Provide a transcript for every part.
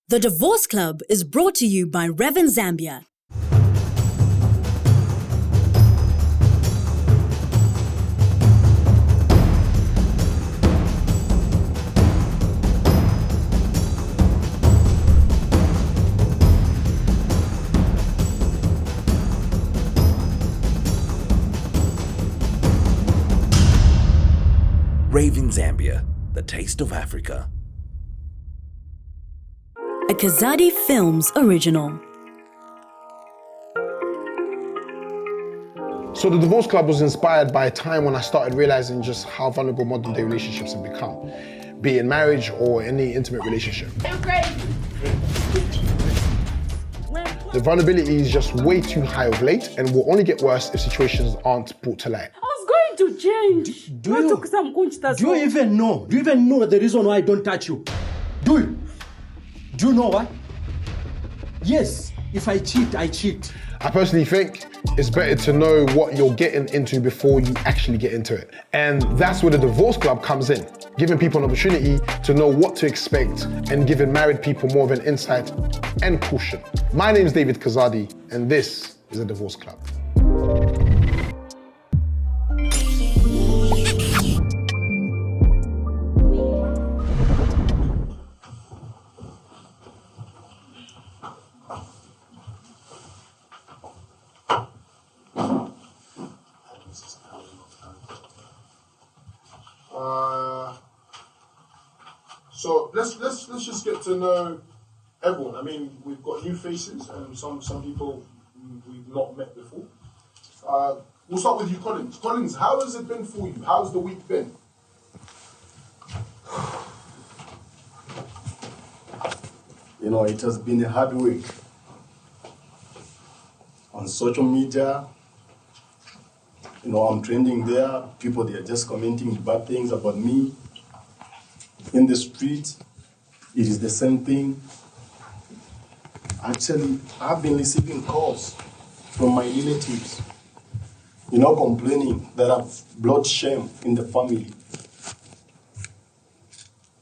The Divorce Club is brought to you by Revin Zambia. Revin Zambia, the taste of Africa. A Kazadi Films original. So the Divorce Club was inspired by a time when I started realizing just how vulnerable modern day relationships have become, be it in marriage or any intimate relationship. The vulnerability is just way too high of late and will only get worse if situations aren't brought to light. I was going to change. Do you even know the reason why I don't touch you? Do you? Do you know why? Yes, if I cheat, I cheat. I personally think it's better to know what you're getting into before you actually get into it. And that's where the Divorce Club comes in, giving people an opportunity to know what to expect and giving married people more of an insight and caution. My name is David Kazadi, and this is the Divorce Club. So let's just get to know everyone. I mean, we've got new faces and some people we've not met before. We'll start with you, Collins. Collins, how has it been for you? How's the week been? You know, it has been a hard week. On social media, you know, I'm trending there. People, they are just commenting bad things about me. In the street, it is the same thing. Actually, I've been receiving calls from my relatives, you know, complaining that I've brought shame in the family.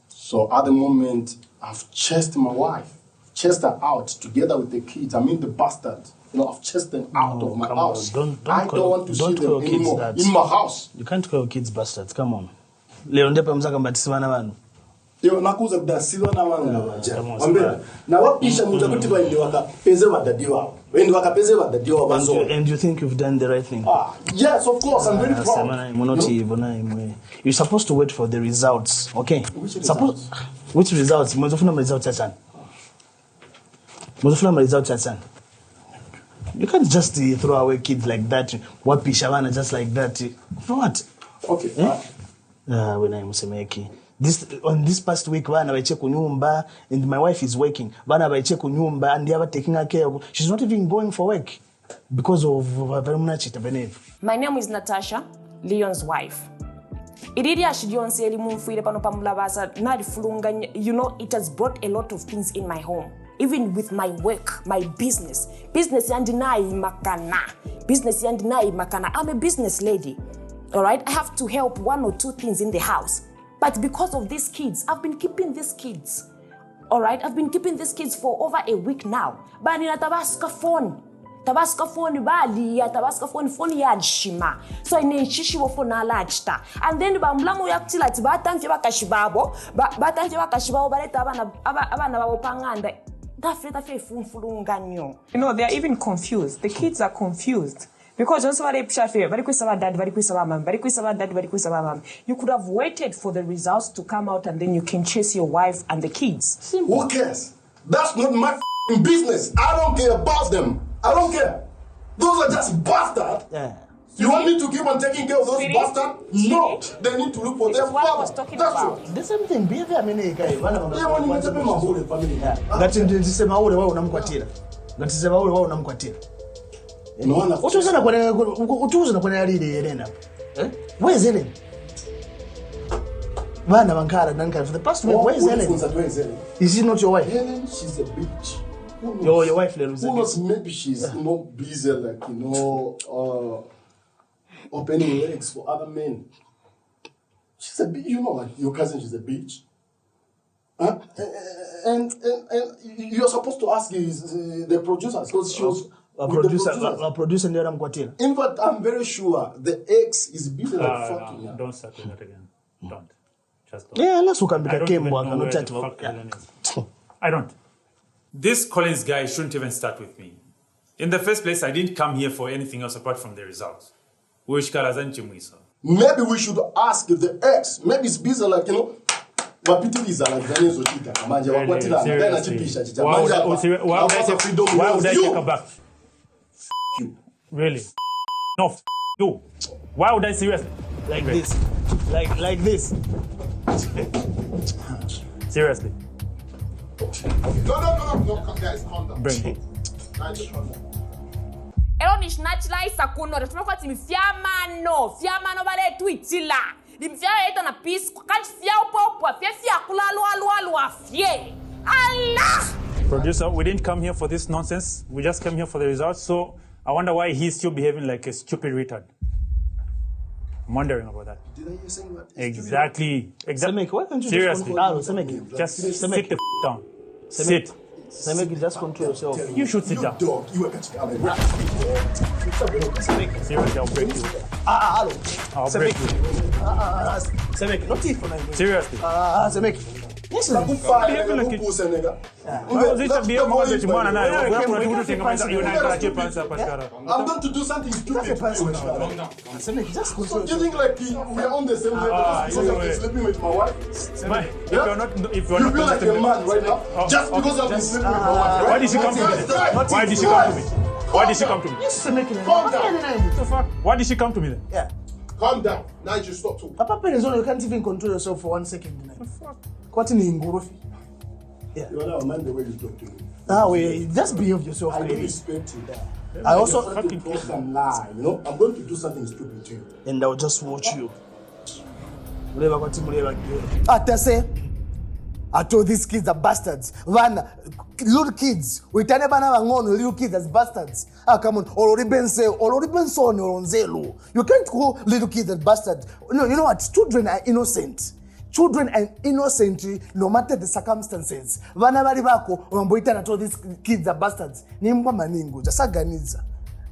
So at the moment, I've chased my wife, chased her out together with the kids. I mean, the bastard. You know, I've chased them out of my house. I don't want to see them anymore in my house. You can't call kids bastards. Come on. Leo ndepa mzaka mbatisibana banu. Yo nakuza kudasilo na wanga wacha. Ambela. Na wapisha mutakuti ba ndi wakapeze badadi wao. Wendi wakapeze badadi wao bazo. And you think you've done the right thing? Yes, of course. I'm very proud. You're supposed to wait for the results, okay? Which results? Mozofuna results asan. Mozofuna results asan. You can't just throw away kids like that. Wapisha bana just like that. For what? Okay. When I'm Musemeki. On this past week, bana baiche kunyumba, and my wife is working. Bana baiche kunyumba, and they are taking her care of. She's not even going for work because of very much. My name is Natasha, Leon's wife. You know, it has brought a lot of things in my home. Even with my work, my business. Business yandinai makana. I'm a business lady. All right, I have to help one or two things in the house. But because of these kids, I've been keeping these kids. All right, I've been keeping these kids for over a week now. But in a Tabasco phone bali ya Tabasco phone ya shima. So in shishi wo phone alachta. And then bamlamu yaktila tibatanche bakashibabo, batanche bakashibabo baleta abana babo panganda. You know, they're even confused. The kids are confused. Because you could have waited for the results to come out and then you can chase your wife and the kids. Simple. Who cares? That's not my business. I don't care about them. I don't care. Those are just bastards. Yeah. You want me to keep on taking care of those bastards? No. They need to look for their father. That's true. The same thing. Be there, Where is Hellen? For the past week, where is Hellen? Is she not your wife? Hellen, she's a bitch. Your wife, Who knows, maybe she's busy, like, opening legs for other men. She's a bitch, like your cousin, she's a bitch. And you're supposed to ask the producers because she was a producer ndio anamkwatila. In fact, I'm very sure the ex is busy like fucking. Don't start with that again. Don't. Just don't. Yeah, unless ukambika kembo I cannot chat about. about. I don't. This Collins guy shouldn't even start with me. In the first place, I didn't come here for anything else apart from the results. Maybe we should ask the ex. Maybe it's busy like, why would I take her back? You. Really? No, you. Why would I seriously? Like this. Like this. Seriously. No, guys, calm down. Bring it. Ero nishinachila kuno tumekuwa timi fiamano bale tuitila limfia eto na peace kanchi fia upo fia kulalu afie Allah. Producer, we didn't come here for this nonsense. We just came here for the results. So I wonder why he's still behaving like a stupid retard. I'm wondering about that. Did I hear saying that? Exactly. Semek, why can't you Seriously. just sit the down. Sit. Semek, just control yourself. You should sit down. Dog, you are going to rap. Seriously, I'll break you. Hello. I'll break you. Semek, not it for me. Seriously. Semek. Listen. I'm going to do something stupid. Semek, just control. Do you think like we're on the same level? I'm sleeping with my wife. If you're not you feel like a man right now, just because I've been sleeping with my wife. Why did she come to me? Why did she come to me? Why did she come to me? Yes, Semek. Calm down. Why did she come to me then? Yeah. Calm down. Now just stop talking. Papa Perezon, you can't even control yourself for 1 second. What in Ingorofi? Yeah. You don't mind the way you talk to me. Wait, just behave yourself. I respect you. I also fucking lie. I'm going to do something stupid to you. And I'll just watch you. I told these kids are bastards. Little kids. We tell them little kids as bastards. Come on. You can't call little kids as bastards. No, you know what? Children are innocent. Children are innocent no matter the circumstances. I told these kids are bastards.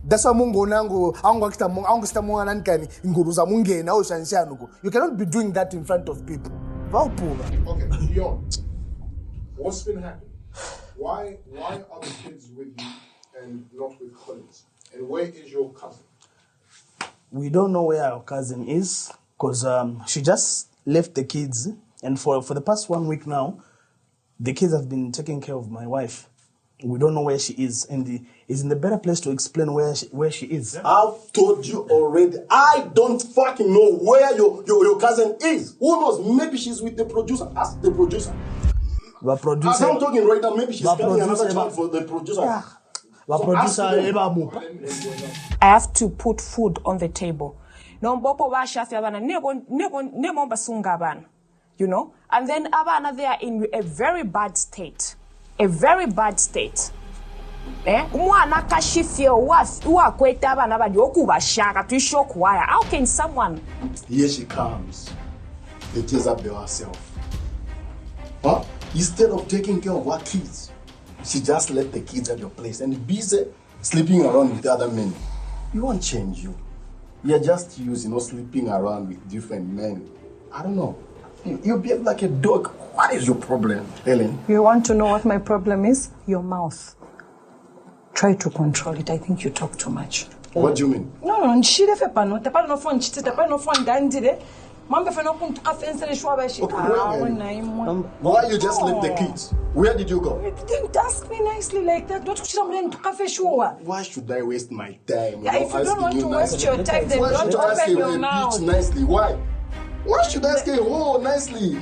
That's why Mungu nangu you cannot be doing that in front of people. Okay, beyond. What's been happening? Why are the kids with you and not with Collins? And where is your cousin? We don't know where our cousin is because she just left the kids, and for the past 1 week now, the kids have been taking care of my wife. We don't know where she is, and is in the better place to explain where she is. I've told you already. I don't fucking know where your cousin is. Who knows? Maybe she's with the producer. Ask the producer. The producer. As I'm talking right now, maybe she's carrying another child for the producer. Yeah. The producer. I have to put food on the table. You know, and then abana they are in a very bad state. A very bad state. How can someone? Here she comes. The Jezebel herself. Huh? Instead of taking care of her kids, she just left the kids at your place and busy sleeping around with the other men. You won't change you. You're just used, sleeping around with different men. I don't know. You behave like a dog. What is your problem, Helen? You want to know what my problem is? Your mouth. Try to control it. I think you talk too much. What do you mean? No, Why you just leave the kids? Where did you go? You didn't ask me nicely like that. Why should I waste my time? Yeah, if you don't want to waste your time, then don't open your mouth. Nicely. Why? Why should I say, nicely?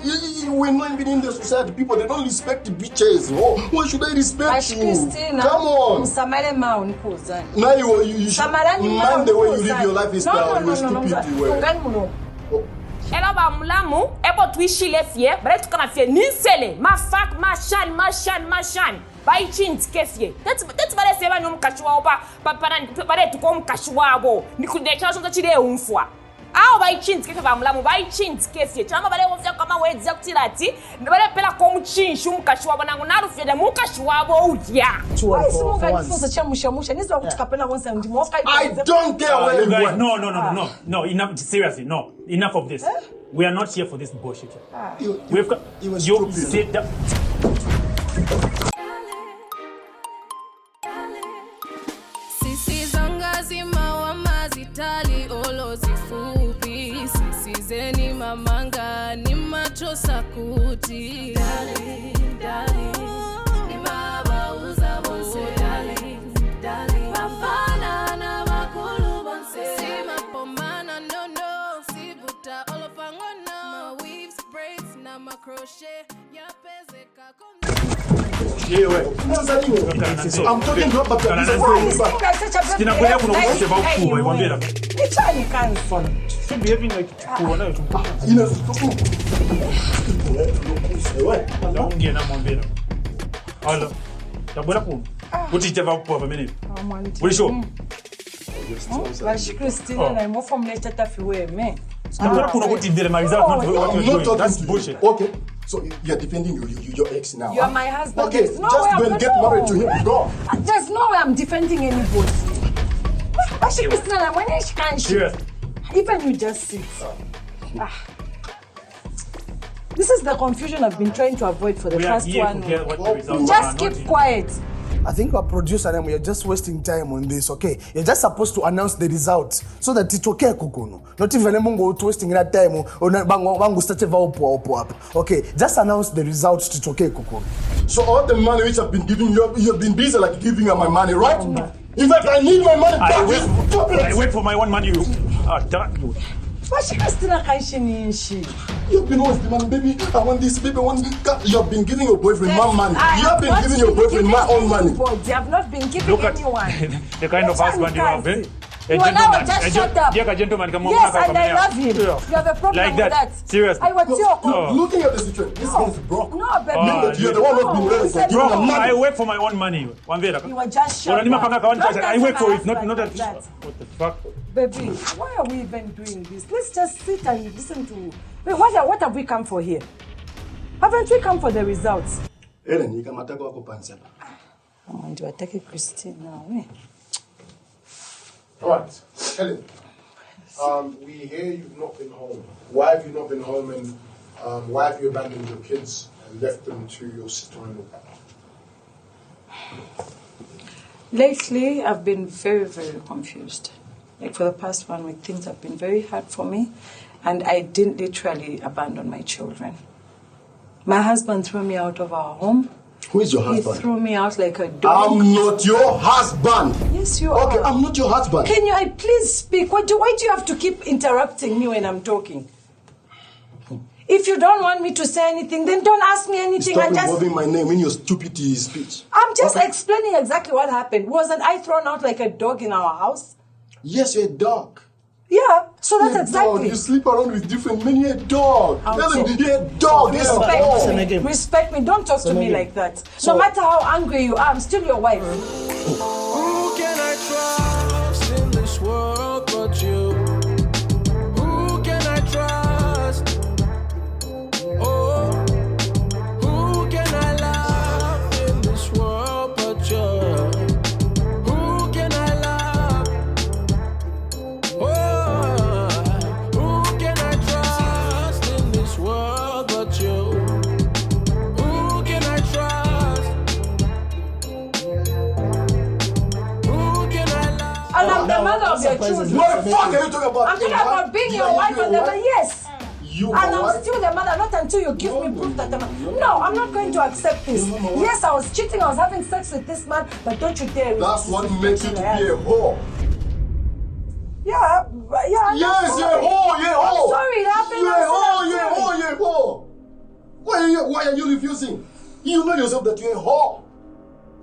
We're not even in the society. People, they don't respect the bitches. Why should I respect you? Christina, come on. Now you should mind the way you live your life is now. You're stupid. Ela ba mulamu ebo tuishile fie bare tukana fie ninsele mafak mashan bai chinti kefie that's bare seba no mkachi wao bare tuko mkachi wabo nikudekera sonza chile umfwa awo bayichinzike bamulamu bayichinzike sie chama bale wofya kama wedzya kutirati ndibale pela ko muchinshi umukashi wabo nangu narufyede mukashi wabo udya I don't care where you guys, went. no, enough, seriously, no, enough of this. We are not here for this bullshit. We've got you sit down. Sisi zanga zima wa mazitali olo zifupi sisi zeni mamanga ni macho sakuti dali ni baba uza bonse dali mafana na makulu bonse sima pomana no sibuta olofangona ma weaves braids na ma crochet ya pezeka I'm talking to about That's bullshit. Okay. So you're defending your ex now. You're my husband. Okay, There's no just way go and get married to him. Go. There's no way I'm defending anybody. Serious. Even you just sit. This is the confusion I've been trying to avoid for the first one. Just keep quiet. I think our producer and we are just wasting time on this, okay? You're just supposed to announce the results so that it's okay, Kukuno. Not even mungo wasting that time or bango start up. Okay, just announce the results, it's okay, Kukuno. So all the money which I've been giving you, you've been busy like giving her my money, right? In fact, I need my money back. I wait for my own money. Damn. You've been always demanding, baby, I want this, baby, I want this. You've been giving your boyfriend my money. You've been giving your boyfriend my own money. They have not been giving anyone. The kind of husband you have, eh? You are now just shut up. Yes, and I love him. You have a problem like with that. Seriously. I was looking at the situation, this guy is broke. No, baby. You're the one who's been ready for giving her money. I wait for my own money. You were just shut up. I wait for it, not that. What the fuck? Baby, why are we even doing this? Let's just sit and listen to... Wait, what have we come for here? Haven't we come for the results? Hellen, you can attack wako pansela. I want to attack Christine now. All right, Hellen. We hear you've not been home. Why have you not been home, and why have you abandoned your kids and left them to your sister-in-law? Lately, I've been very, very confused. Like for the past 1 week, things have been very hard for me, and I didn't literally abandon my children. My husband threw me out of our home. Who is your husband? He threw me out like a dog. I'm not your husband. Yes, you are. Okay, I'm not your husband. Can you please speak? Why do you have to keep interrupting me when I'm talking? If you don't want me to say anything, then don't ask me anything. Stop involving my name in your stupid speech. I'm just explaining exactly what happened. Wasn't I thrown out like a dog in our house? Yes, you're a dog. Yeah, so that's You're exactly. Dog. You sleep around with different men. You're a dog. You're a dog. Respect me. Don't talk to me like that. No matter how angry you are, I'm still your wife. Who can I trust in this world but you? Who can I trust? Oh, who can I love in this world but you? Who can I love? Oh, who can I trust in this world but you? Who can I trust? Who can I love? And I'm the mother of your children. What the fuck are you talking about? I'm talking about being your wife and the yes. You and I'm still the mother, not until you give me proof that I'm... No, I'm not going to accept this. Yes, I was cheating, I was having sex with this man, but don't you dare... That's what makes you to be a whore. Yeah. Yes, you're a whore, you're a whore. I'm sorry, it happened. You're a whore, you're a whore, you're a whore. Why are you refusing? You know yourself that you're a whore.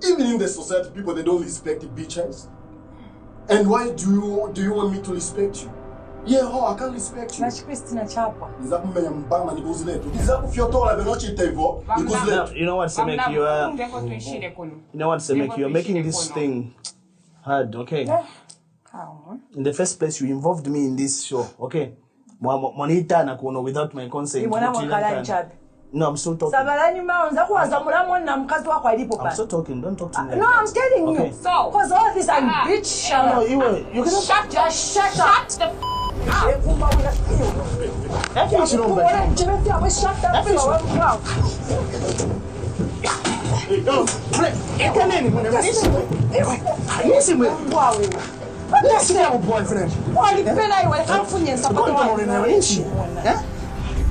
Even in the society, people, they don't respect the bitches. And why do you want me to respect you? Yeah, I can't respect you. Christina Chapa. You know what, Semek, you know what, Semek, you're making this thing hard, okay? In the first place, you involved me in this show, okay? Monita na kuno without my consent. No, I'm still talking. I'm still talking. Don't talk to me. No, I'm telling you. So, because all this I'm bitch. No, you can shut up. Shut up. Shut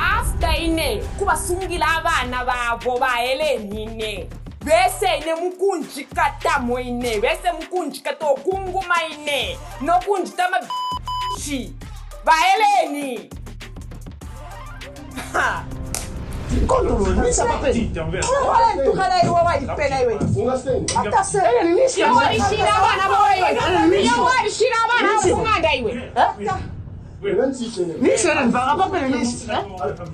After ine kubasungila abana babo ba Hellen ine bese ine mukunjikata moine bese mukunjikata okunguma ine nokunjita mabishi ba Hellen ha Control, mi sa papel. Wala tukana iwa wa ipena iwe. Hata sasa ni shira bana boy. Ni shira bana kumanda iwe.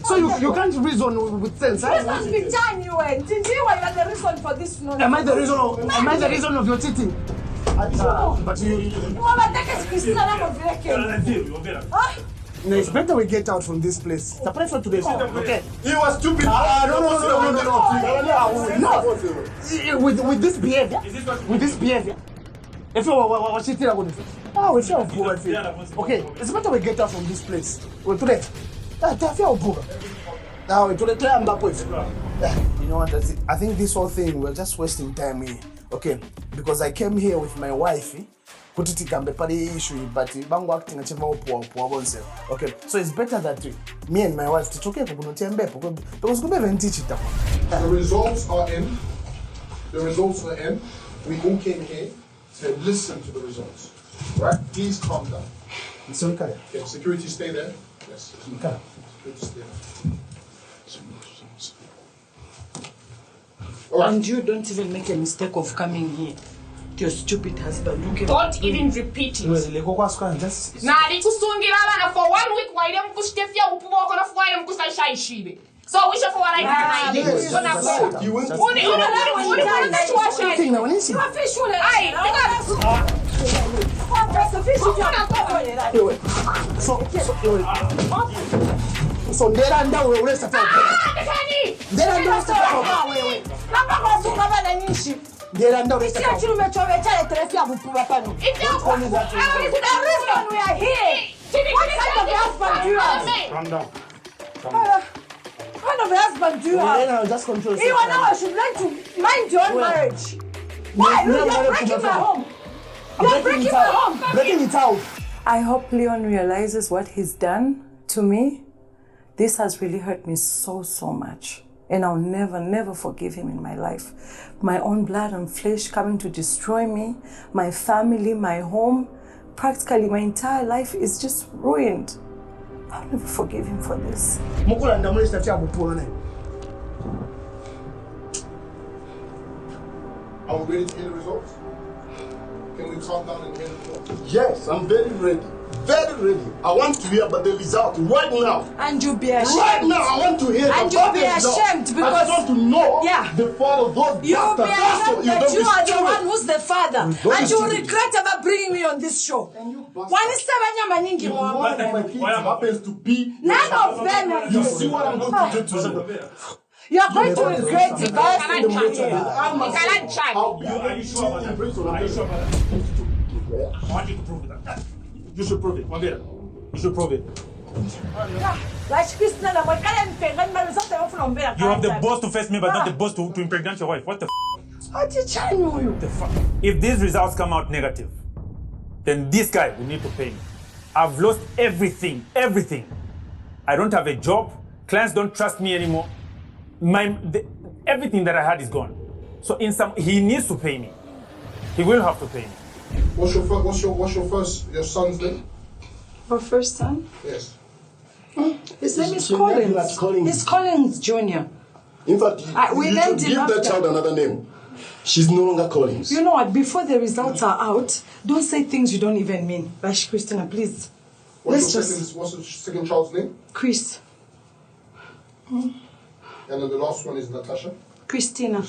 So you can't reason with sense. You must be done, you went. You are the reason for this nonsense. Am I the reason of your cheating? But you no, it's better we get out from this place. It's a place for today's okay? You were stupid. No. With this behavior, if you were cheating, I wouldn't. Oh, it's your okay, it's better we get out from this place. We're today. Now, we're today. You know what? I think this whole thing, we're just wasting time here. Okay, because I came here with my wife. Issue, but acting okay, so it's better that me and my wife to talk because we never teach it. The results are in. The results are in. We all came here to listen to the results. Right? Please calm down. Okay, security stay there. Yes. Security stay there. All right. And you don't even make a mistake of coming here. Your stupid husband. Don't even repeat it. Nah, they too soon get out for 1 week. Why them push the fear upu walk on a fly them kusa shy shibe. So we should for what I do. You went. So there and down we rest of time. There and down There and down rest of time. It's we are here. What kind of husband do you have? Calm down. What kind of husband do you have? Just control. You and I should learn to mind your own marriage. Why? You're breaking my home. You're breaking my home. Breaking it out. I hope Leon realizes what he's done to me. This has really hurt me so much. And I'll never forgive him in my life. My own blood and flesh coming to destroy me, my family, my home, practically my entire life is just ruined. I'll never forgive him for this. Are we ready to hear the results? Can we calm down and hear the results? Yes, I'm very ready. Very ready. I want to hear about the result right now. And you'll be ashamed. Right now, I want to hear and about you'll be the result. ashamed because I just want to know the fall of those you'll bastards. be ashamed that you are the one who's the father. And you'll stupid. regret ever bringing me on this show. What happens to be none of them. You see what I'm going to do to you. You're going to regret it. Are you sure about that? I want you to prove that. You should prove it. You should prove it. You have the boss to face me, but not the boss to impregnate your wife. What the If these results come out negative, then this guy will need to pay me. I've lost everything. I don't have a job. Clients don't trust me anymore. Everything that I had is gone. So he needs to pay me. He will have to pay me. What's your son's name? Our first son? Yes. His name is Collins. He's Collins Jr. In fact, we you named should him give that after. child another name. She's no longer Collins. You know what? Before the results are out, don't say things you don't even mean. Vash Christina, please. What's the second child's name? Chris. And then the last one is Natasha? Christina.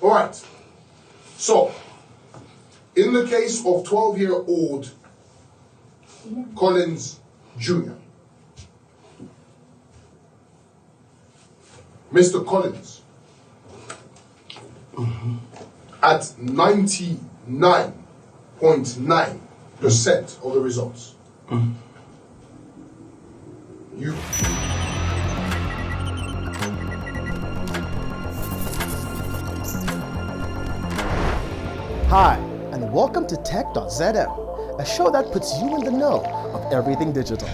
All right. So, In the case of 12-year-old Collins Jr., Mr. Collins, at 99.9% of the results, you... Hi, and welcome to Tech.zm, a show that puts you in the know of everything digital.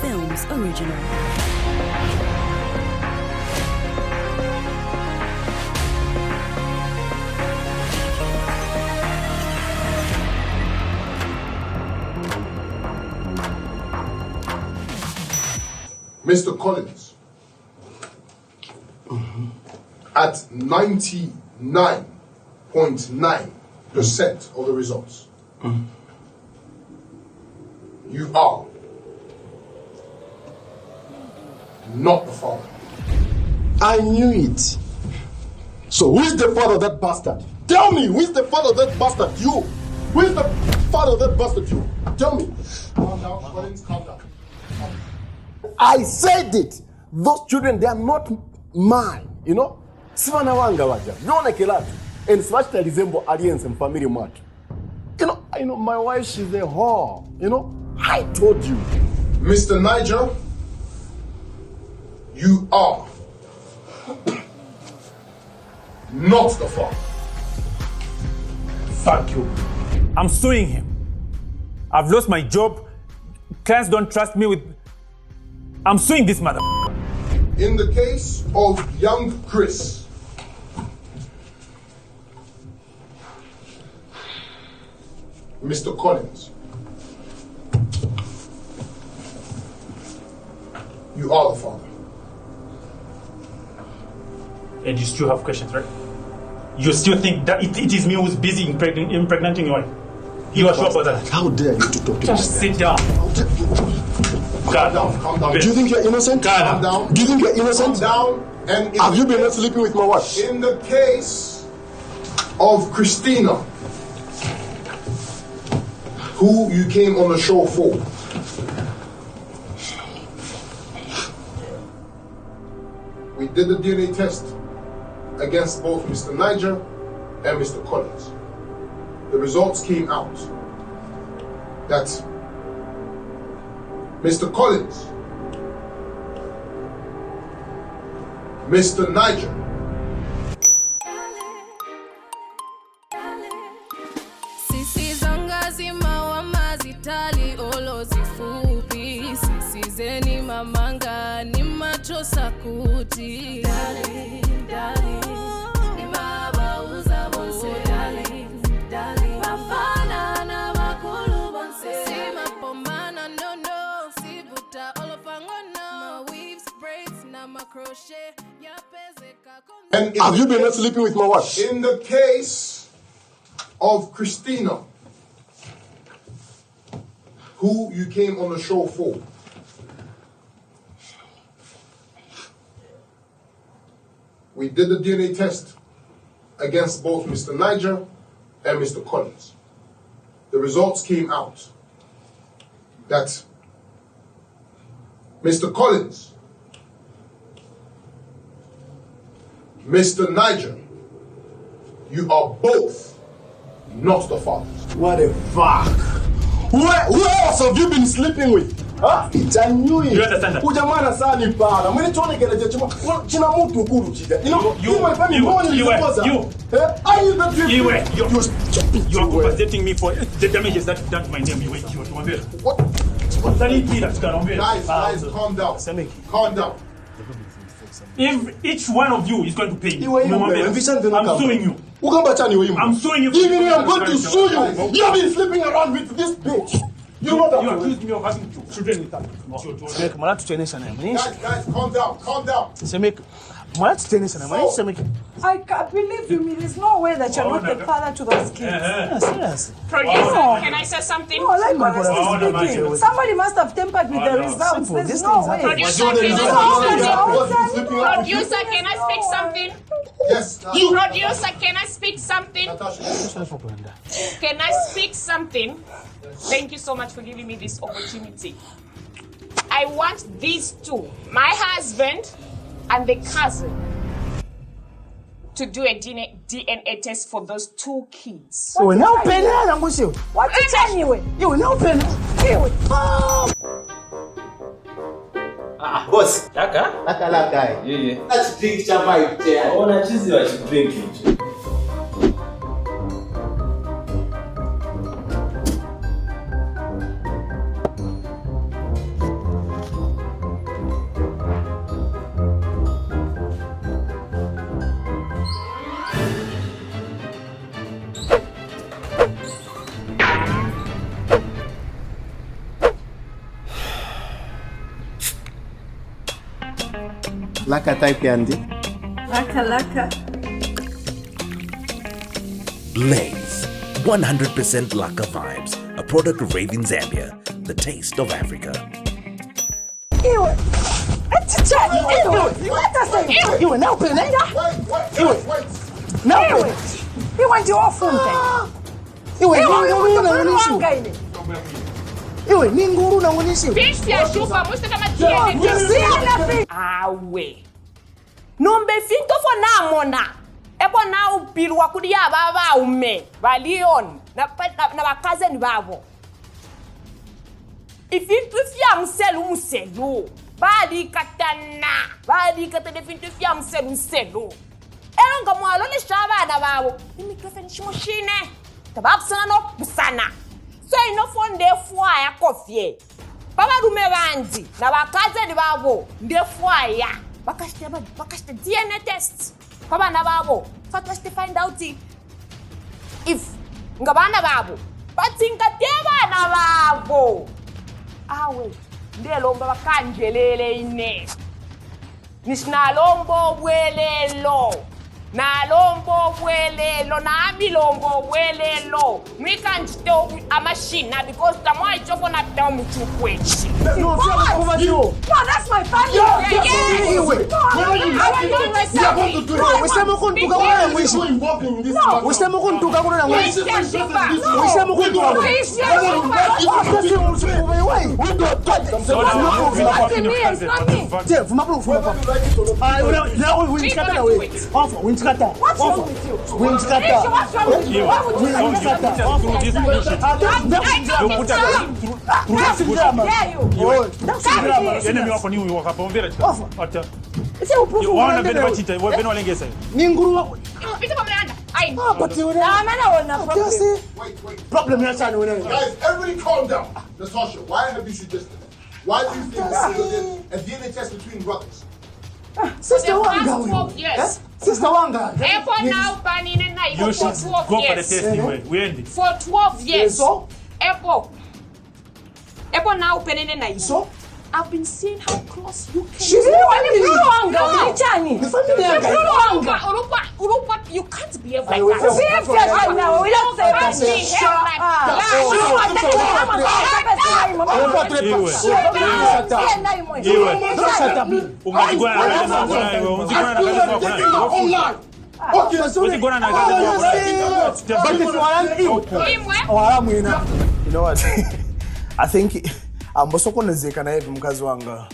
Films original. Mr. Collins, at 99.9% of the results, you are not the father. I knew it. So who is the father of that bastard? Tell me, who is the father of that bastard? You. Who is the father of that bastard? You. Tell me. Calm down, Collins, calm down. I said it. Those children, they are not mine. You know? Sivana wanga waja. Yona kelatu. And swachta resemble aliens and family mat. You know, my wife, she's a whore. You know? I told you. Mr. Niger, you are not the father. Fuck you. I'm suing him. I've lost my job. Clients don't trust me with... I'm suing this mother. In the case of young Chris, Mr. Collins, you are the father. And you still have questions, right? You still think that it is me who's busy impregnating your wife? You are sure about that? How dare you to talk to me? Just sit down. Calm down, calm down. Do you think you're innocent? Calm down. Do you think you're innocent? Calm down. And have you been sleeping with my wife? In the case of Christina, who you came on the show for, we did the DNA test against both Mr. Niger and Mr. Collins. The results came out that Mr. Collins, Mr. Niger, Sisi zanga zima wa mazitali olo zifupi. Sisi zeni mamanga ni macho sakuti. Darling, darling, ni baba uza bonse. Darling, darling, mafana na makulu bonse. Si mapomana no no, si buta olofangona. Ma weaves, braids na ma crochet. And have you been sleeping with my wife? In the case of Christina, who you came on the show for, we did the DNA test against both Mr. Niger and Mr. Collins. The results came out that Mr. Collins, Mr. Niger, you are both not the fathers. What the fuck? Who else have you been sleeping with? It's a new You understand that? Ujamana sani para. Mwini tuone geleje china mutu ukuru chida. You my family money is supposed. I use that you. You are compensating me for the damages that you've done to my name. You what? Guys, calm down. Calm down. If each one of you is going to pay me, I'm suing you. I'm suing you. Even if I'm going to sue you, you have been sleeping around with this bitch. You know that. You accused me of having children with her. Guys, calm down. Calm down. I can't believe you. There's no way that you're not the father to those kids. Yes. Producer, can I say something? No, like honestly speaking, somebody must have tampered with the results. There's no way. Producer, can I speak something? Yes. Producer, can I speak something? Can I speak something? Thank you so much for giving me this opportunity. I want these two, my husband and the cousin, to do a DNA test for those two kids. So now penny What you tell you? You now penny. Boss. Laka? Laka. Yeah. Let's drink Jamaica. I wanna choose you. I should drink it. Laka type Andy. Laka. Blaze, 100% Laka vibes, a product of Revin Zambia, the taste of Africa. Wait. Awe. Nombe finto fo na mona. Ebo na upiru wakudia baba ume. Balion. Na bakaze ni babo. Ifintu fia mselu. Bali katana fintu fia mselu. Elonga mwalo ni shaba na babo. Imikrefe ni shimoshine. Tababsana no busana. So inofonde fwa ya kofie. Baba rume bandi na bakaze ni babo ndefwaya bakashite DNA test baba na babo fakashite find out if ngabana babo batsinga teba na babo awe ndelomba bakanjelele ine nisnalombo bwelelo nalombo bwelelo na abilombo bwelelo mwikanjito amashina because tamwa ichofo na tamu chukwechi. No, that's my family. What's wrong with you? Guys, everybody calm down. Natasha, why have you suggested it? Why do you think a DNA test between brothers? Sister Wanga. Yes. Sister Wanga. You should go for the test anyway. We end it. For 12 years. Epo now penene na iso. I've been seeing how close you can. She's Wanga. Urupa, you can't behave like that. You know what? I think I'm also going to say can I have mkazi wanga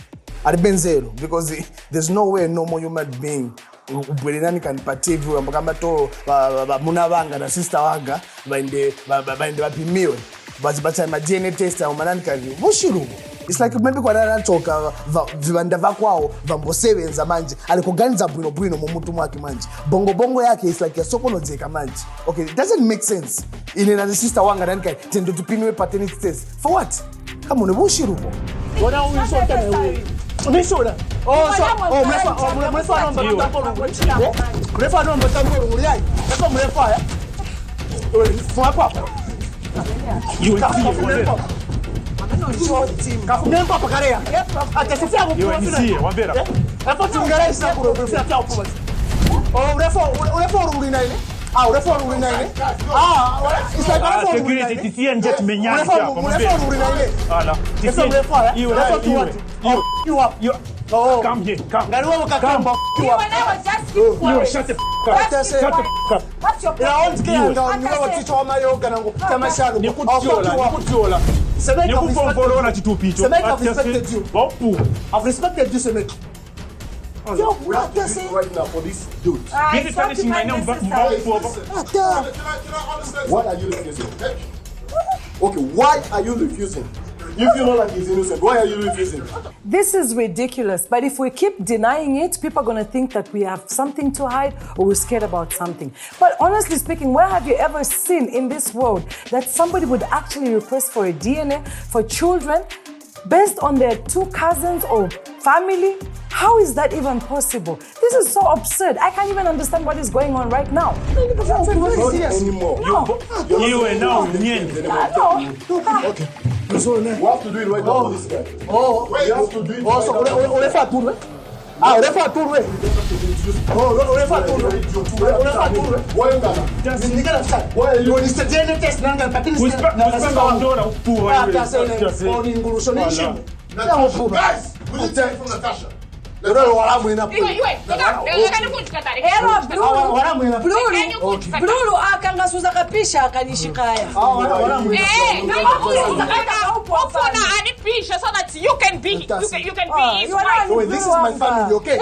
alibenzero because there's no way no more human being ubwelelani can pativu ambakamba to muna wanga na sister wanga bainde bapimiwe bazipata ma DNA test au manani kali bushiru It's like maybe kwanana toka vibanda vakwao vambosevenza manje alikuganiza bwino mumuntu mwake manje bongo yake is like yasokonozeka manje. Okay, it doesn't make sense. Ine na sister wanga nankai tendo tupinwe paternity test for what? Come on, bushiruko wona unisota wewe unisota mrefa nomba tambo nguliyai sasa mrefa ya fwa papa you nem papa karea até se fiavo por você wambera é para tungar isso por você até o pô o refor urina ile o refor urina ile isso aí para refor urina ile tisia nje tumenyana refor urina ile ala tisia refor you come here come ngani wewe kakamba you shut the fuck up what's your problem niwe waticho mayo ganango kama shalo nikutiola Semeka I've respected you. I've respected you, Semeka. Yo, what are you saying right now for this dude? This is punishing my name. Can I understand? Why are you refusing? Okay, why are you refusing? If you know that he's innocent, why are you refusing? This is ridiculous, but if we keep denying it, people are going to think that we have something to hide or we're scared about something. But honestly speaking, where have you ever seen in this world that somebody would actually request for a DNA for children based on their 2 cousins or family? How is that even possible? This is so absurd. I can't even understand what is going on right now. Not anymore. You are now okay. So we have to do it right now for this guy. We have to do it right now. Refa tour. Refa tour. Refa tour. Why are you done? Why are you this DNA test nanga patini guys, we need to take from Natasha. Bruno akangasuza kapisha akanishikaya. So that you can be his wife. This is my family, okay?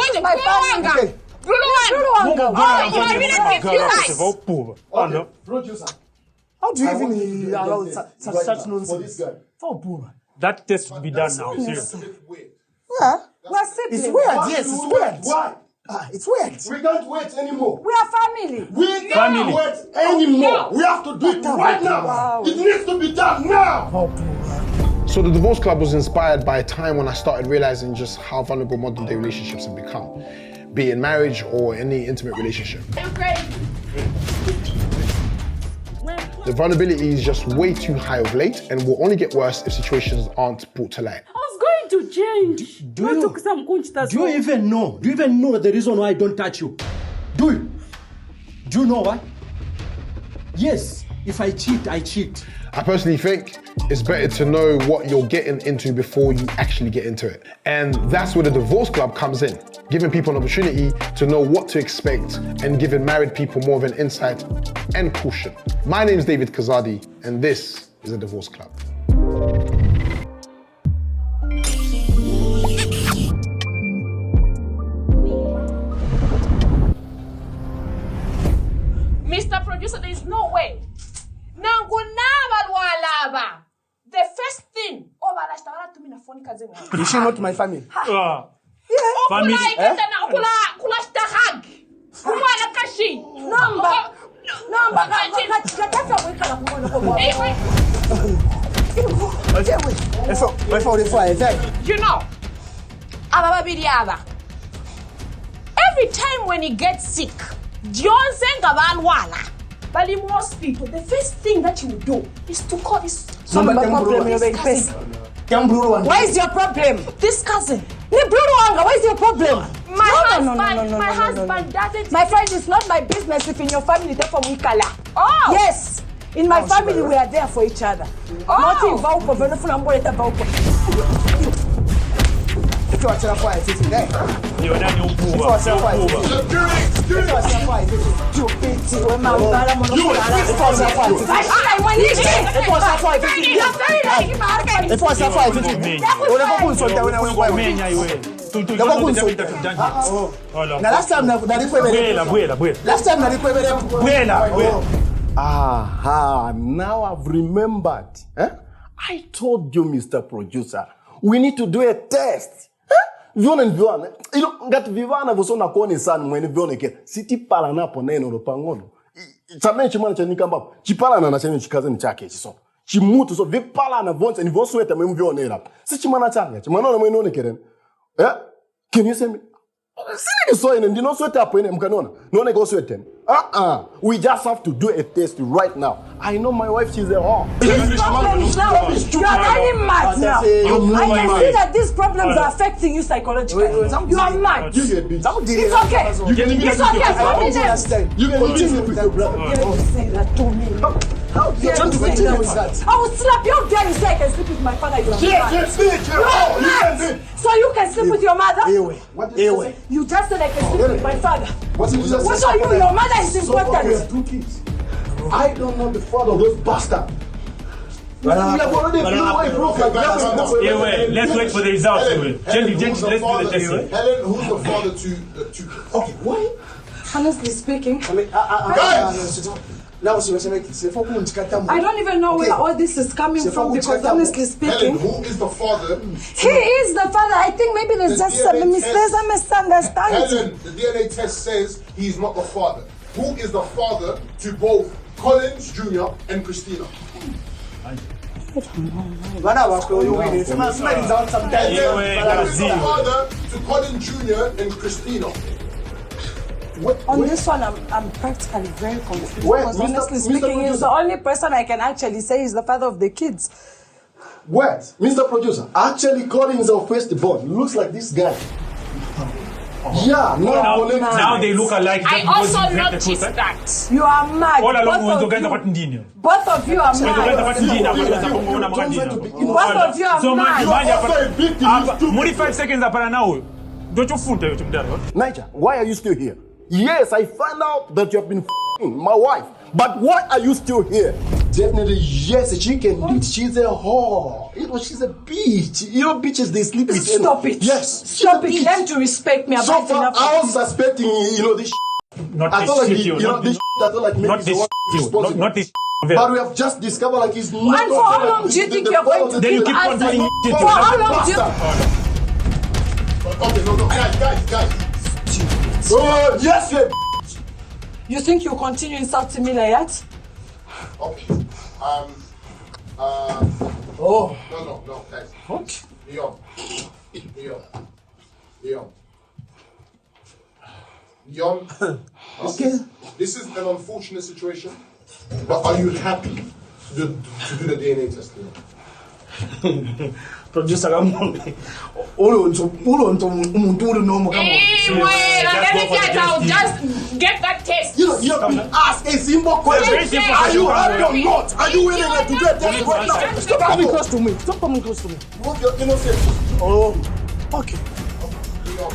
Producer. How do you even allow such nonsense for this guy? That test will be done now. Seriously. Yeah, we're siblings. It's weird, yes, it's weird. Why? It's weird. We can't wait anymore. We are family. We can't wait anymore. We have to do it right now. Wow. It needs to be done now. So the Divorce Club was inspired by a time when I started realizing just how vulnerable modern day relationships have become, be it in marriage or any intimate relationship. The vulnerability is just way too high of late and will only get worse if situations aren't brought to light. To change. Do you even know the reason why I don't touch you? Do you know why? Yes, if I cheat, I cheat. I personally think it's better to know what you're getting into before you actually get into it. And that's where the Divorce Club comes in, giving people an opportunity to know what to expect and giving married people more of an insight and caution. My name is David Kazadi, and this is the Divorce Club. Mr. Producer, there is no way. The first thing, is she not my family? Family. You know, every time when he gets sick, but in hospital, the first thing that you will do is to call his cousin. Why is your problem? This cousin. Why is your problem? My husband doesn't. My friend, it's not my business if in your family they're from Wikala. Oh. Yes. In my family, we are there for each other. Not involved for Aha, now I've remembered. I told you, Mr. Producer, We need to do a test. Vione vione. Ilo ngati vivana vosona kuone sana mwene vione ke. Siti pala napo neno ropangono. Chame chimwana chanikamba. Chipala na chenye chikaze chake chiso. Chimutu so vipala na vonse ni vosweta mwemu vione rap. Si chimwana changa. Chimwana mwene one keren. Can you say me? See so in the no sweat up in Mkanona. No nego sweating. We just have to do a test right now. I know my wife, she's a whore. These problems now, you are really mad now. I can see that these problems are affecting you psychologically. You are mad. It's okay. It's okay. You can continue with your brother. You say that to me. How dare you say that? I will slap you. How dare you say I can sleep with my father? You are mad. So you can sleep with your mother? You just said I can sleep with my father. What are you? Your mother is important. We have 2 kids. I don't know the father of those bastards. We have already let's wait for the results. Let's do the test. Helen, who's the father to okay, why? Honestly speaking, I don't even know where all this is coming from because honestly speaking, Helen, who is the father? He is the father. I think maybe there's just a misunderstanding. Helen, the DNA test says he's not the father. Who is the father to both Collins Jr. and Christina? I don't know. Who is the father to Collins Jr. and Christina? On this one, I'm practically very confused. Because honestly speaking, he's the only person I can actually say is the father of the kids. What? Mr. Producer, actually Collins our firstborn. Looks like this guy. Yeah, now they look alike. I also noticed that. You are mad. All along Both of you are mad. Both of you are mad. 5 seconds apana now. Don't you fool them? Niger, why are you still here? Yes, I found out that you have been f***ing my wife. But why are you still here? Definitely, yes, she can do it. She's a whore. She's a bitch. You know, bitches, they sleep with... Stop it. Yes. Stop it. Learn to respect me. So far, I was suspecting, this Not I this thought like, shit, this I thought like maybe not this responsible. not this. But we have just discovered like he's not... And for how long do you think you're going to keep answering? For how long do you... Okay, no, guys. Oh, yes, you think you'll continue insulting me like that? Okay. Oh. No, guys. What? Leon. This is an unfortunate situation, but are you happy to do the DNA test? Producer, Let me get out. Just get that test. You have to ask a simple question. Are you happy or not? Are you willing to do a test right now? Stop coming close to me. Stop coming close to me. Prove your innocence. Oh, okay. Leon,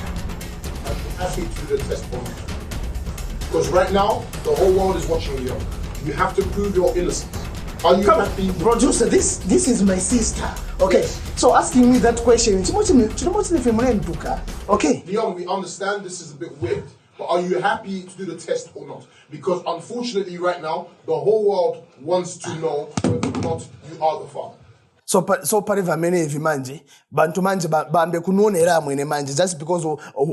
I'm happy to do the test for you. Because right now, the whole world is watching you. You have to prove your innocence. Are you happy? Producer, this is my sister. Okay, so asking me that question, okay. Leon, we understand this is a bit weird, but are you happy to do the test or not? Because unfortunately right now, the whole world wants to know whether or not you are the father. So pariva mene hivi manje bantu manje bambe kunuonera mwene manje just because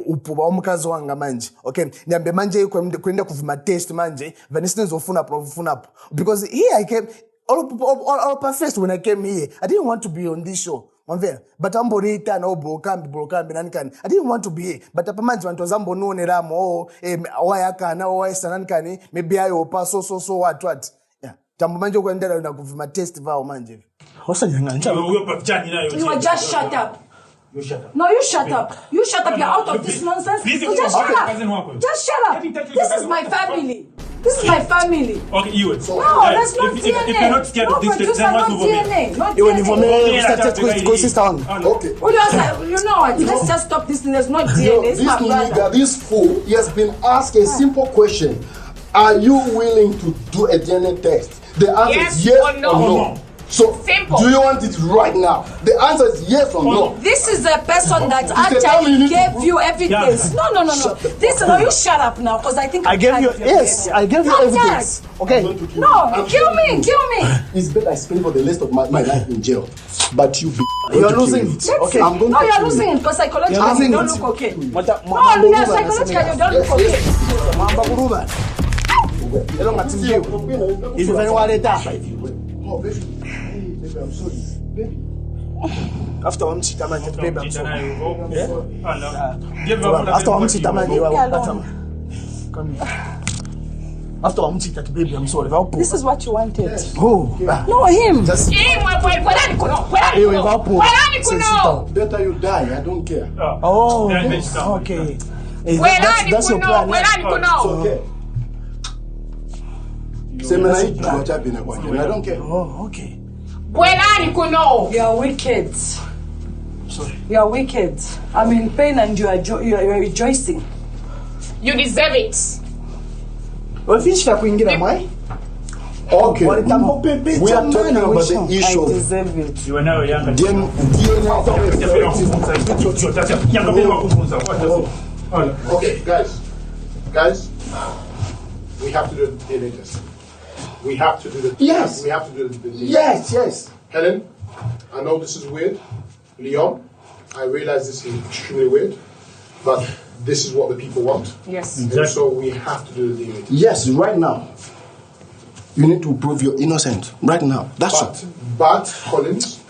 upuba omukazi wanga manje. Okay, nyambe manje kwenda kuvuma test manje vanisines ofuna because here I came all first when I came here I didn't want to be on this show. But I'm borita no brokambi nanikani. I didn't want to be here. But apamanje bantu zambo nuonera mo wayaka na wayesa nanikani maybe ayo pa so what. Yeah. Tambo manje kwendera na kuvuma test vao manje. You just shut up. You shut up. No, you shut up. You shut up. You're out of this nonsense. So just shut up. Just shut up. This is my family. This is my family. Okay, you. No, that's not DNA. If you're not scared of this, then not DNA. Not DNA. Okay. You know what? Let's just stop this thing. There's not DNA. It's my brother. This fool, he has been asked a simple question. Are you willing to do a DNA test? The answer is yes or no. So, Simple. do you want it right now? The answer is yes or no. This is the person that It's the time you actually need to gave prove- you evidence. Yeah. No. This, no, you shut up now, because I think I gave you, yes, I gave you evidence. Okay. No, kill me. It's better I spend for the rest of my life in jail. But you be You're losing it. Okay. I'm going No, to you're kill losing it, because psychologically You're losing you don't it. look okay. No, Mamba psychologically you don't look okay. Mamba kuruba. Elo ngatingiwe. Izo vani waleta. Oh, baby, I'm sorry. Baby. After one cheat, I'm baby, I'm sorry. Give After one cheat, I'm Leave me alone. Come here. After one cheat, baby, I'm sorry. This is what you wanted. Who? No, him. Just Better you die, I don't care. Oh, okay. That's your plan. It's okay. I don't care. Oh, okay. You're wicked. Sorry. You're wicked. I'm in pain and you are rejoicing. You deserve it. Wafisha kuingira mai? Okay. We are talking about the I issue. deserve it. You are now younger. Okay, guys, we have to do the DNA test. We have to do the Yes. We have to do the DNA Yes, yes. Helen, I know this is weird. Leon, I realize this is extremely weird, but this is what the people want. Yes. And so we have to do the DNA test. Yes, right now. You need to prove you're innocent. Right now. That's it. But Collins,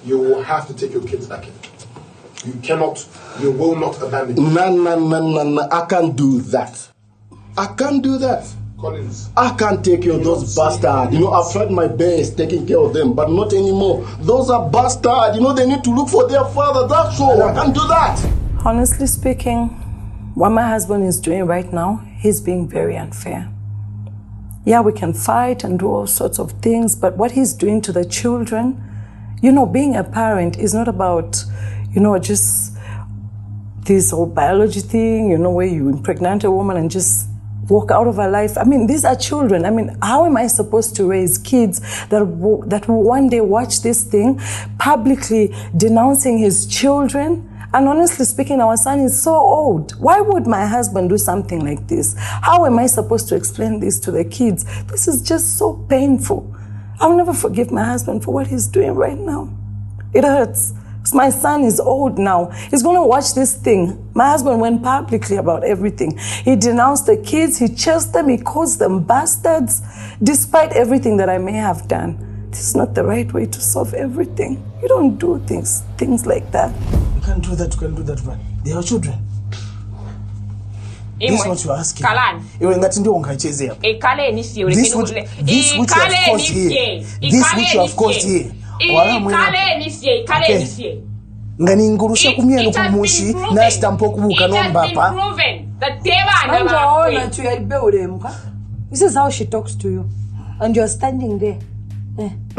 you will have to take your kids back in. You will not abandon them. No. I can't do that. I can't do that. Collins. I can't take care of those bastards. You know, I've tried my best taking care of them, but not anymore. Those are bastards. You know, they need to look for their father. That's all. I can't do that. Honestly speaking, what my husband is doing right now, he's being very unfair. Yeah, we can fight and do all sorts of things, but what he's doing to the children, you know, being a parent is not about, you know, just this whole biology thing, you know, where you impregnate a woman and just walk out of her life. I mean, these are children. I mean, how am I supposed to raise kids that will one day watch this thing, publicly denouncing his children? And honestly speaking, our son is so old. Why would my husband do something like this? How am I supposed to explain this to the kids? This is just so painful. I'll never forgive my husband for what he's doing right now. It hurts. My son is old now. He's going to watch this thing. My husband went publicly about everything. He denounced the kids. He chased them. He calls them bastards. Despite everything that I may have done, this is not the right way to solve everything. You don't do things like that. You can't do that. You can't do that, man. They are children. This is what you're asking. Kalan. Iwe ngati ndio ungaichezea. This which you have caused here. This which you have caused here. Ngani ngurusha kumyeno kumushi na stampo kubuka nombapa. This is how she talks to you. And you're standing there.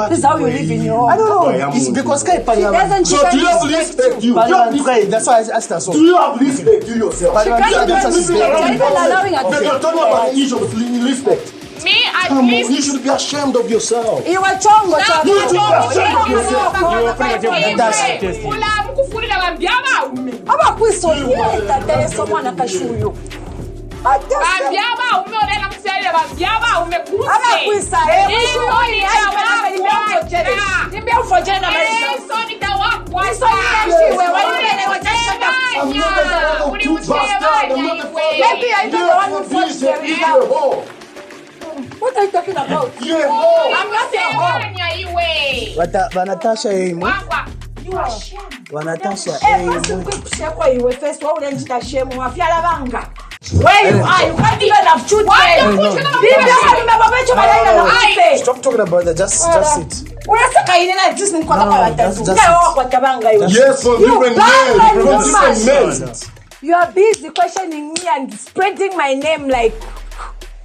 This is how you live in your home. I don't know. It's because Kai doesn't. So do you have respect you? That's why I asked her so. Do you have respect you yourself? She can't even allowing her to Okay, you're talking about the issue of respect. Me at Come least. on, you should be ashamed of yourself. You are chongo. You should be ashamed of yourself. What are you talking about? I'm not saying Wanatasha yemu. you are ashamed. Wanatasha Where you are, you can't even have children. Stop talking about that. Just sit. Yes, for different men. You are busy questioning me and spreading my name like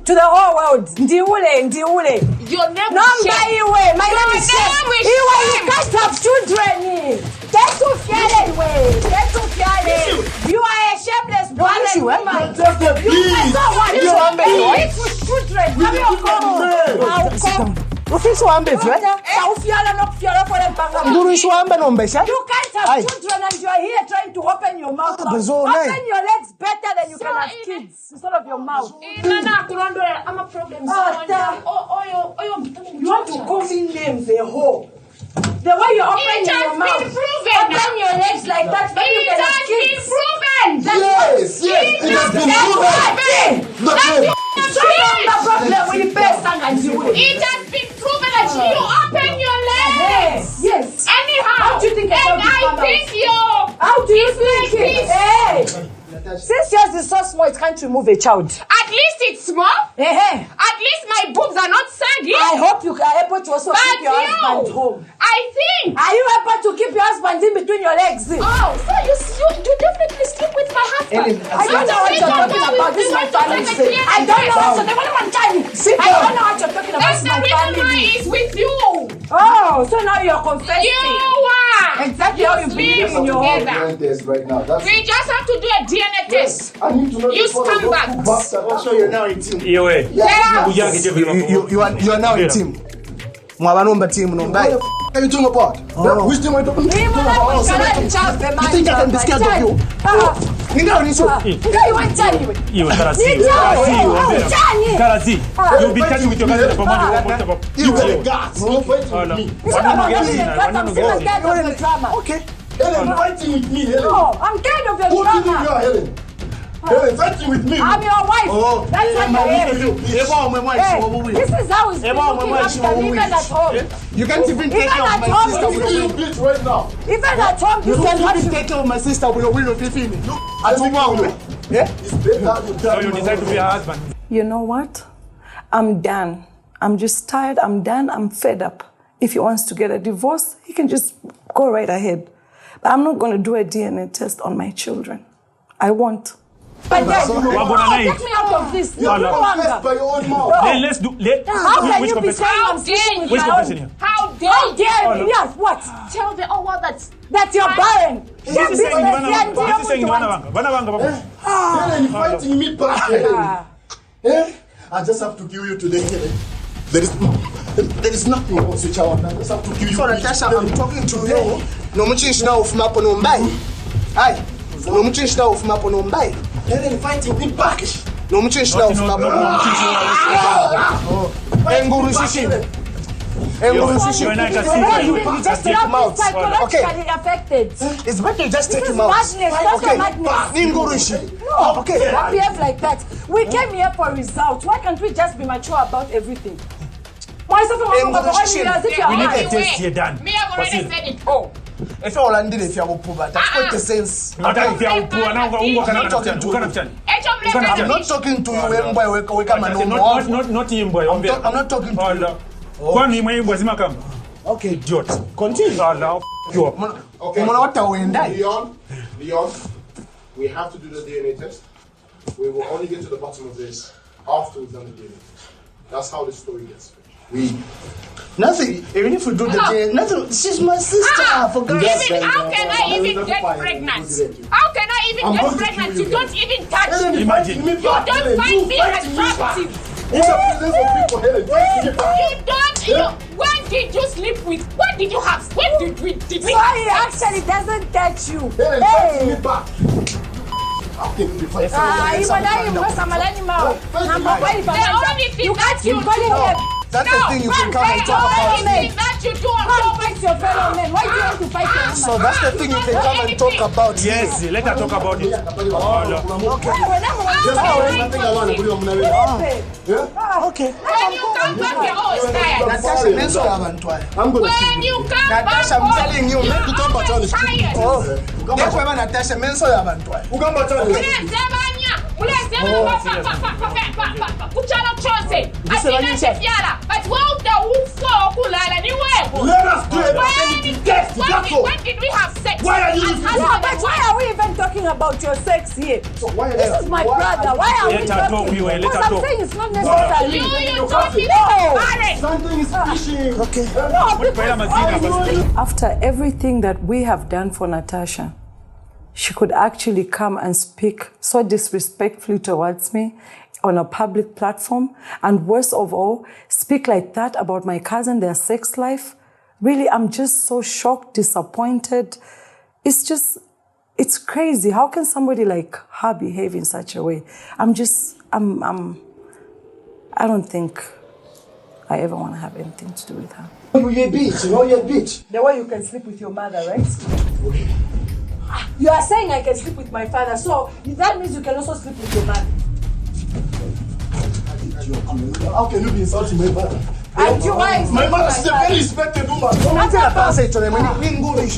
to the whole world. Ndiule. Your name No, is Shame. my name is Shame. You can't have children. Get to Fiale. You are a shameless woman. You are so what? You are children. I'll come. Ufisa uhambe nje? Ufyala nokufyala for empanga. Ngurusha uhambe nombesha? You can't have children and you are here trying to open your mouth. Open your legs better than you can have kids instead of your mouth. I'm a problem. You want to call me names a hoe. The way you open your mouth, open your legs like that, but you can have kids. Yes, it has been proven. The problem with the best and you. It has been proven that you open your legs. Yes. Anyhow. How do you think I think you. How do you think it? Hey. Since yours is so small, it can't remove a child. At least it's small. At least my boobs are not saggy. I hope you are able to also keep your husband home. I think. Are you able to keep your husband in between your legs? Oh, so you definitely sleep with my husband. I don't know what you're talking about. This is my family. I don't know what you're talking about. I don't know what you're talking about. That's the reason why it's with you. Oh, so now you're confessing. You are. Exactly how you believe in your home. Right now. We just have to do a DNA test. I need to know You scumbags. Also, you're now a team. You are now a team. Mwabanomba team nombai. What are you talking about? Which team are you talking about? You think I can be scared of you? Ninga uniso. Karazi. You'll be catching with your guys for money. You got a gas. You're fighting with me. Okay. Hellen, fighting with me, Hellen. No, I'm kind of your Who do you think you drama. are, Hellen? Hellen, fighting with me. I'm your wife. Oh, that's what I am. This is how it's been looking after me even at home. You can't even take care of my sister with your bitch right now. Even at home, you can't even take care of my sister with your will of living. Yeah? It's better So you decide to be a husband. You know what? I'm done. I'm just tired. I'm done. I'm fed up. If he wants to get a divorce, he can just go right ahead. But I'm not going to do a DNA test on my children. I won't. But then, take me out of this. You're confessed by your own mouth. Let's do. How can you be saying I'm sleeping with my own? How dare you? Yes, what? Tell the whole world that you're barren. This is saying Hellen, you're fighting me back, Hellen. I just have to kill you today, Hellen. There is nothing else which I want. I just have to kill you. So Natasha, I'm talking to you. No muchinshi na ufuma hapo nombai. Hai. No muchinshi na ufuma hapo nombai. Hellen, fighting me back. No muchinshi na ufuma hapo nombai. Enguru shishi. Enguru shishi. You just take him out. Psychologically affected. It's better you just take him out. Madness. That's your madness. Enguru shishi. No. Okay. Don't behave like that. We came here for results. Why can't we just be mature about everything? Why is it we need a test here done. Me, I've already said it. Oh. If you're landing, if you're poor, that's quite the sense. Not if you're poor, now I'm talking to you, boy. Not him, boy. I'm not talking to you. Okay, idiot. Continue. You up. Okay. Leon, we have to do the DNA test. We will only get to the bottom of this after we've done the DNA test. That's how the story gets finished. Nothing. Even if we do the DNA, nothing. She's my sister. How can I even get pregnant? How can I even get pregnant? You don't even touch me. Imagine. You don't find me attractive. You don't. When did you sleep with? When did you have? When did we? Why he actually doesn't touch you? Hey, me back. You can't keep calling him. That's the thing you can come and talk about. That you do. Can't fight your fellow men. Why do you want to fight your woman? So that's the thing you can come and talk about. Yes, let her talk about it. Okay. When you come back, you're always tired. Natasha, I'm going to When you come back, Natasha, I'm telling you, you're always tired. Oh, Natasha, menso ya bantwa. Let us do it. When did we have sex? Why are you using But why are we even talking about your sex here? This is my brother. Why are we talking? Because I'm saying it's not necessary. You told me that. Something is fishy. Okay. After everything that we have done for Natasha, she could actually come and speak so disrespectfully towards me on a public platform, and worst of all, speak like that about my cousin, their sex life. Really, I'm just so shocked, disappointed. It's crazy. How can somebody like her behave in such a way? I don't think I ever want to have anything to do with her. You're a bitch, you're a bitch. The way you can sleep with your mother, right? You are saying I can sleep with my father, so that means you can also sleep with your mother. How can you be insulting my mother? My mother is a very respected woman.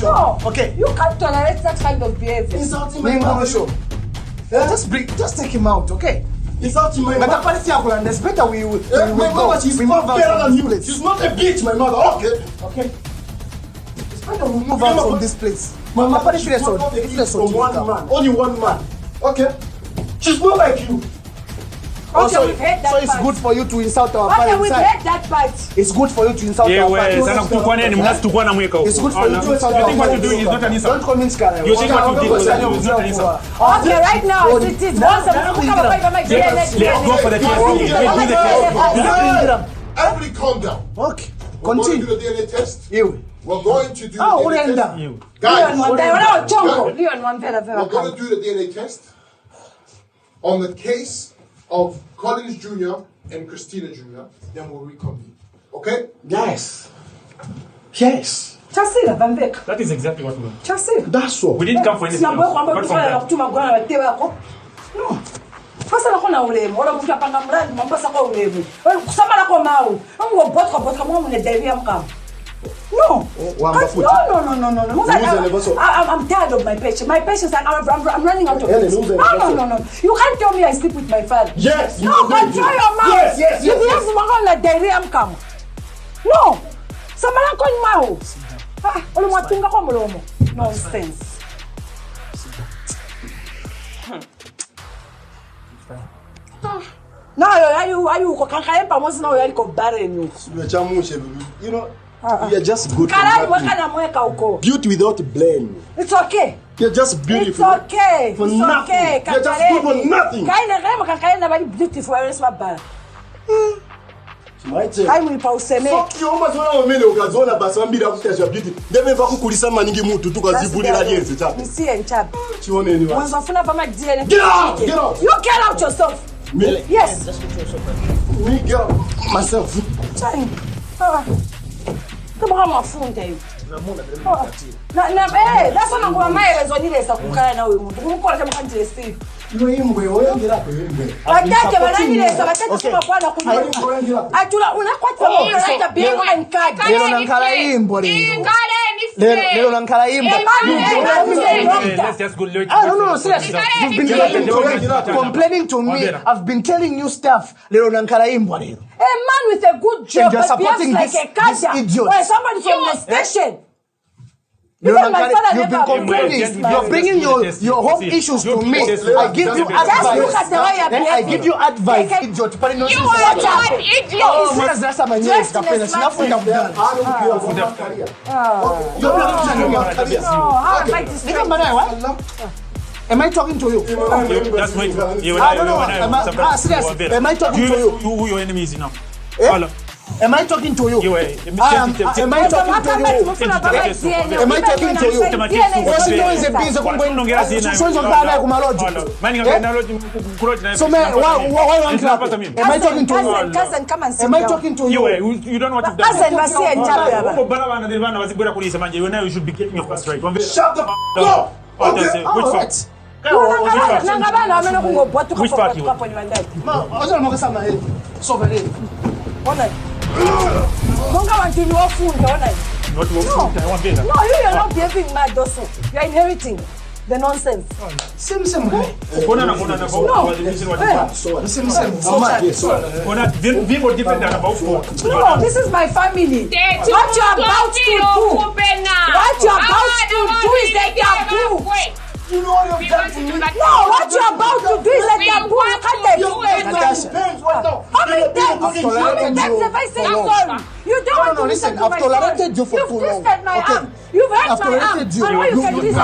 No, okay. You can't tolerate that kind of behavior. Insulting my mother. Just take him out, okay? Insulting my mother. It's better we my mother, she's far better than you. She's not a bitch, my mother. Okay. It's better we move out from this place. My mother is not a bitch from one man. Only one man. Okay? She's not like you. Also, so it's good for you to insult our parents. Okay, we've heard that part. It's good for you to insult our parents. It's good for you to insult our parents. You think what you're doing is not an insult? Don't convince Karen. You think what you did is not an insult? Okay, right now, it is Let's go for the test. Everybody calm down. Okay. Continue. We're going to do the DNA test. We're going to do the DNA test. Guys, we're going to do the DNA test on the case of Collins Jr. and Christina Jr., then we'll reconvene. Okay? Yes. That is exactly what we want. That's all. We didn't come for anything else. Apart from that. No. Pasa la kona ulemu, wala mtu apanga mradi mambasa kwa ulemu. Kusama la kwa mau. Ngo botka mwa mune devia mkam. No. No. I'm tired of my patience. My patience, I'm running out of patience. No. You can't tell me I sleep with my father. Yes. No, control your mouth. Yes. You have to go like diarrhea mkam. No. Samala kwa mau. Ole mwatunga kwa mlomo. Nonsense. No, are you kankaempa mosi na yali ko barren You know, you're just good. Beauty without blame. It's okay. You're just beautiful. It's okay. For nothing. You're just good for nothing. Very beautiful. Fuck you, almost one minute ukazona basi wambira kutasha beauty. Ndebe vakukulisa maningi mutu tukazibulira lienze chapo. Msie nchapo. Chione ni wapi? Mwanzafuna pama DNA. Get out! Get out! You get out yourself. Me? Yes. Me get out myself. Chani. Kama mafunde hiyo. That's what I'm going to do. I'm going to do. You imbwe oyongera ko imbwe. Atate baranyiresa batatu bakwana kunyuma. Atula unakwatsa mo kalata bego ankadi. Lero nankala imbo lero. Lero nankala imbo. Let's just go look. No, seriously. You've been complaining to me. I've been telling you stuff. Lero nankala imbo lero. A man with a good job you're supporting like a catcher or somebody from the station. You've been complaining. You're bringing your home issues to me. I give you advice. Then I give you advice. Idiot. You are an idiot. That's my news. That's enough of that. Am I talking to you? That's right. Am I talking to you? Who your enemy is now? Am I talking to you? Am I talking to you? Am I talking to you? So man, why am I talking to you? Cousin, come and sit Am I talking to you? You don't know what you've done. You should be getting your first right. Shut the f*** up! Okay. Which No, you're not behaving mad also. You're inheriting the nonsense. No, this is my family. What you're about to do is a taboo. You know what you've done to me? No, what you're about to do is a taboo. You can't How many times have I said sorry? You don't want to listen. I've tolerated you for too long. You twisted my arm. You've hurt I've my arm. corrected you. And why you can do Leave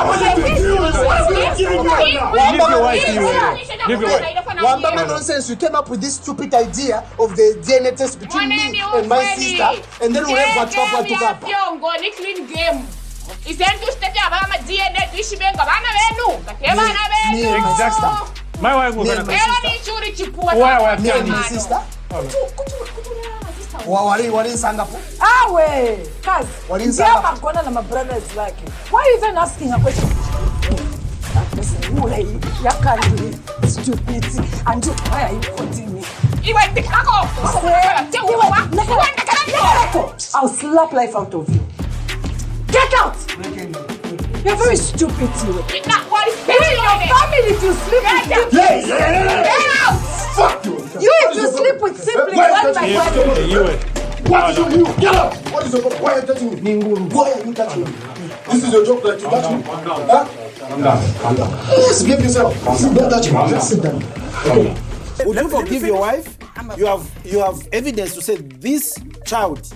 your wife. Wambama nonsense, you came up with this stupid idea of the DNA test between me and my sister, and then we have what to up. Clean game. Is there to step up my DNA to Shibenga? Exactly. My wife will be my sister. Wali Sangapo. Ah, way. Cuz, What is yeah, that? I'm gonna let my brother is like it. Why are you even asking a question? Listen, who are you? You can't do it. Stupid. And you, why are you quoting me? I'll slap life out of you. Get out! You're very stupid, you. Even your family to sleep with siblings. Get out! Fuck you! You if you sleep with siblings, why my family? What is you? Get up! What is your problem? Why are you touching me? Why are you touching me? This is your job that you touch me? Huh? Calm down. Yes, give yourself. Don't touch me. Just sit down. Would you forgive your wife? You have evidence to say this child,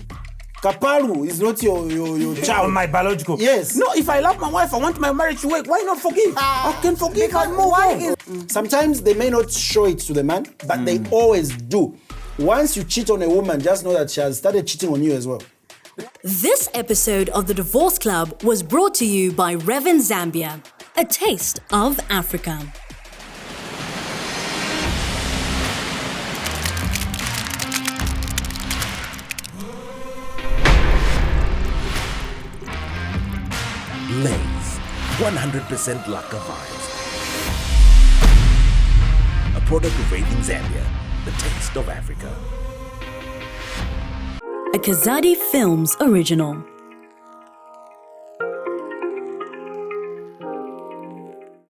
Kapalu, is not your child. My biological. Yes. No, if I love my wife, I want my marriage to work. Why not forgive? I can forgive and move on. Sometimes they may not show it to the man, but they always do. Once you cheat on a woman, just know that she has started cheating on you as well. This episode of The Divorce Club was brought to you by Revin Zambia, a taste of Africa. Lays 100% Laka vibes. A product of Revin Zambia, the taste of Africa. A Kazadi Films original.